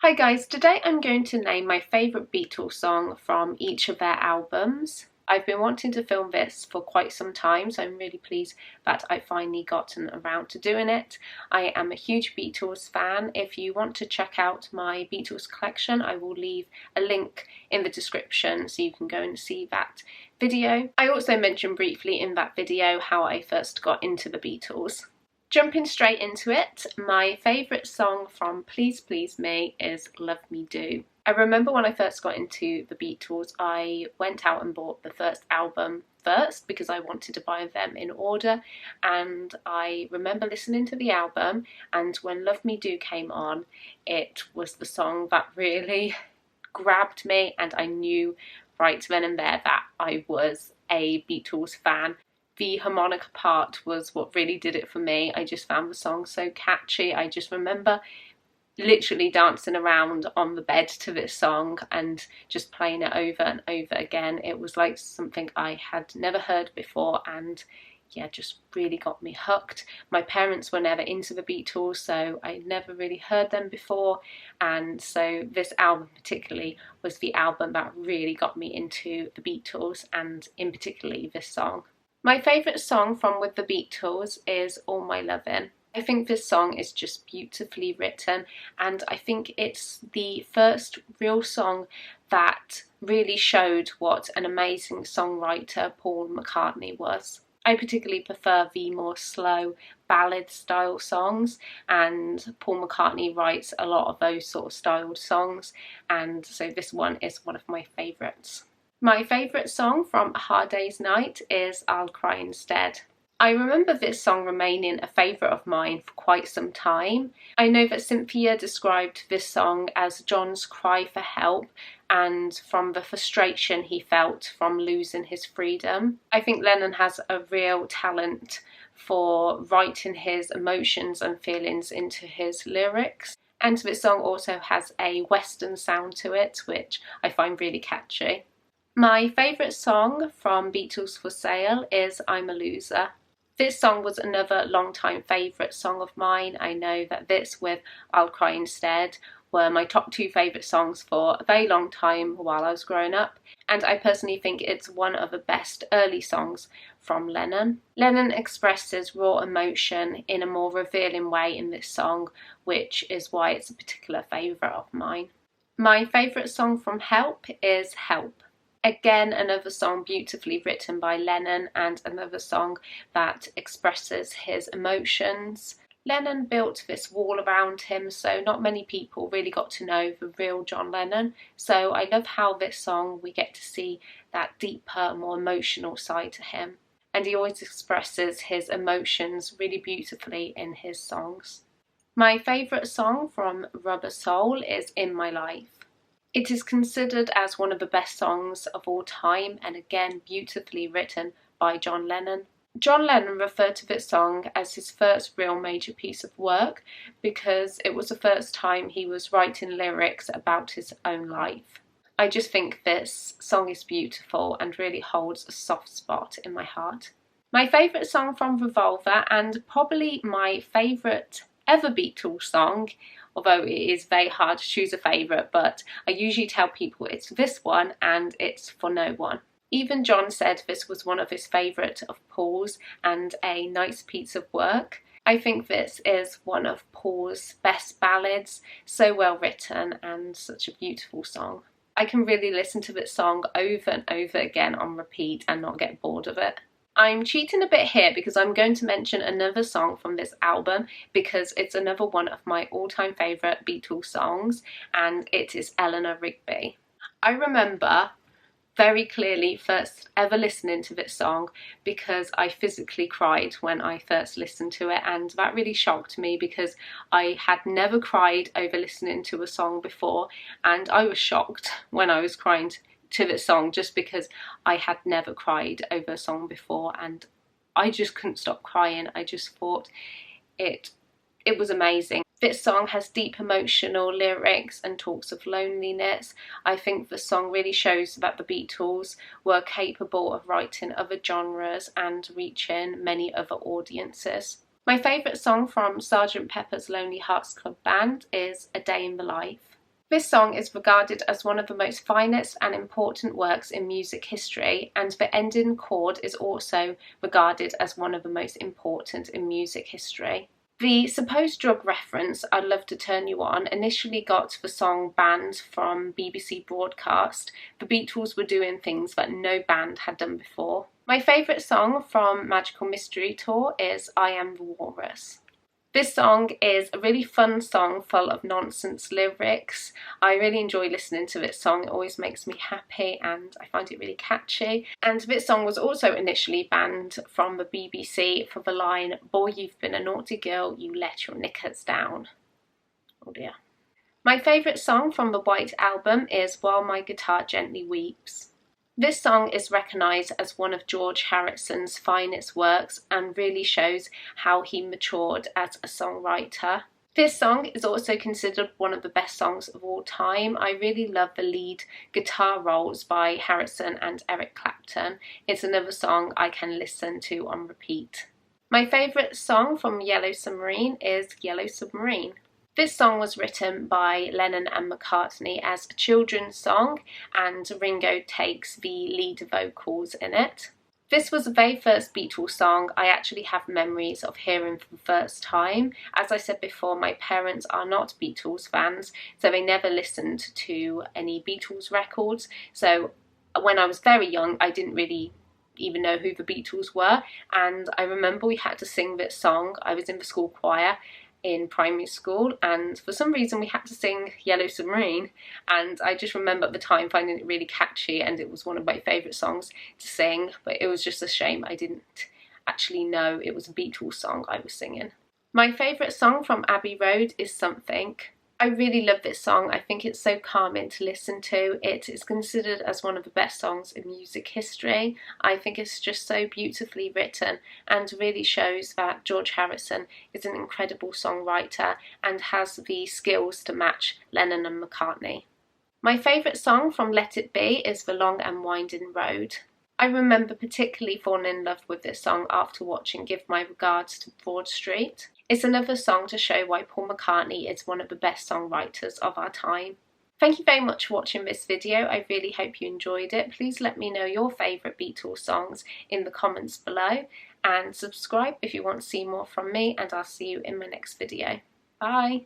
Hi guys, today I'm going to name my favourite Beatles song from each of their albums. I've been wanting to film this for quite some time, so I'm really pleased that I finally gotten around to doing it. I am a huge Beatles fan. If you want to check out my Beatles collection, I will leave a link in the description so you can go and see that video. I also mentioned briefly in that video how I first got into the Beatles. Jumping straight into it, my favourite song from Please Please Me is Love Me Do. I remember when I first got into the Beatles, I went out and bought the first album first because I wanted to buy them in order, and I remember listening to the album, and when Love Me Do came on, it was the song that really grabbed me, and I knew right then and there that I was a Beatles fan. The harmonica part was what really did it for me. I just found the song so catchy. I just remember literally dancing around on the bed to this song and just playing it over and over again. It was like something I had never heard before, and yeah, just really got me hooked. My parents were never into the Beatles, so I never really heard them before, and so this album particularly was the album that really got me into the Beatles, and in particularly this song. My favourite song from With the Beatles is All My Lovin'. I think this song is just beautifully written, and I think it's the first real song that really showed what an amazing songwriter Paul McCartney was. I particularly prefer the more slow ballad style songs, and Paul McCartney writes a lot of those sort of styled songs, and so this one is one of my favourites. My favourite song from A Hard Day's Night is I'll Cry Instead. I remember this song remaining a favourite of mine for quite some time. I know that Cynthia described this song as John's cry for help and from the frustration he felt from losing his freedom. I think Lennon has a real talent for writing his emotions and feelings into his lyrics. And this song also has a western sound to it, which I find really catchy. My favourite song from Beatles for Sale is I'm a Loser. This song was another long-time favourite song of mine. I know that this with I'll Cry Instead were my top two favourite songs for a very long time while I was growing up, and I personally think it's one of the best early songs from Lennon. Lennon expresses raw emotion in a more revealing way in this song, which is why it's a particular favourite of mine. My favourite song from Help is Help. Again, another song beautifully written by Lennon and another song that expresses his emotions. Lennon built this wall around him, so not many people really got to know the real John Lennon. So I love how this song we get to see that deeper, more emotional side to him. And he always expresses his emotions really beautifully in his songs. My favourite song from Rubber Soul is In My Life. It is considered as one of the best songs of all time, and again beautifully written by John Lennon. John Lennon referred to this song as his first real major piece of work because it was the first time he was writing lyrics about his own life. I just think this song is beautiful and really holds a soft spot in my heart. My favourite song from Revolver, and probably my favourite ever Beatles song, although it is very hard to choose a favourite, but I usually tell people it's this one and it's For No One. Even John said this was one of his favourite of Paul's and a nice piece of work. I think this is one of Paul's best ballads, so well written and such a beautiful song. I can really listen to this song over and over again on repeat and not get bored of it. I'm cheating a bit here because I'm going to mention another song from this album because it's another one of my all-time favourite Beatles songs, and it is Elena Rigby. I remember very clearly first ever listening to this song because I physically cried when I first listened to it, and that really shocked me because I had never cried over listening to a song before, and I was shocked when I was crying to this song just because I had never cried over a song before, and I just couldn't stop crying. I just thought it was amazing. This song has deep emotional lyrics and talks of loneliness. I think the song really shows that the Beatles were capable of writing other genres and reaching many other audiences. My favourite song from Sgt. Pepper's Lonely Hearts Club Band is A Day in the Life. This song is regarded as one of the most finest and important works in music history, and the ending chord is also regarded as one of the most important in music history. The supposed drug reference, I'd Love to Turn You On, initially got the song banned from BBC broadcast. The Beatles were doing things that no band had done before. My favourite song from Magical Mystery Tour is I Am the Walrus. This song is a really fun song full of nonsense lyrics. I really enjoy listening to this song. It always makes me happy and I find it really catchy. And this song was also initially banned from the BBC for the line, "Boy, you've been a naughty girl, you let your knickers down." Oh dear. My favourite song from the White Album is While My Guitar Gently Weeps. This song is recognised as one of George Harrison's finest works and really shows how he matured as a songwriter. This song is also considered one of the best songs of all time. I really love the lead guitar roles by Harrison and Eric Clapton. It's another song I can listen to on repeat. My favourite song from Yellow Submarine is Yellow Submarine. This song was written by Lennon and McCartney as a children's song, and Ringo takes the lead vocals in it. This was the very first Beatles song I actually have memories of hearing for the first time. As I said before, my parents are not Beatles fans, so they never listened to any Beatles records. So when I was very young, I didn't really even know who the Beatles were, and I remember we had to sing this song. I was in the school choir in primary school, and for some reason we had to sing Yellow Submarine, and I just remember at the time finding it really catchy, and it was one of my favourite songs to sing. But it was just a shame I didn't actually know it was a Beatles song I was singing. My favourite song from Abbey Road is Something. I really love this song. I think it's so calming to listen to. It is considered as one of the best songs in music history. I think it's just so beautifully written and really shows that George Harrison is an incredible songwriter and has the skills to match Lennon and McCartney. My favourite song from Let It Be is The Long and Winding Road. I remember particularly falling in love with this song after watching Give My Regards to Broad Street. It's another song to show why Paul McCartney is one of the best songwriters of our time. Thank you very much for watching this video. I really hope you enjoyed it. Please let me know your favourite Beatles songs in the comments below, and subscribe if you want to see more from me, and I'll see you in my next video. Bye!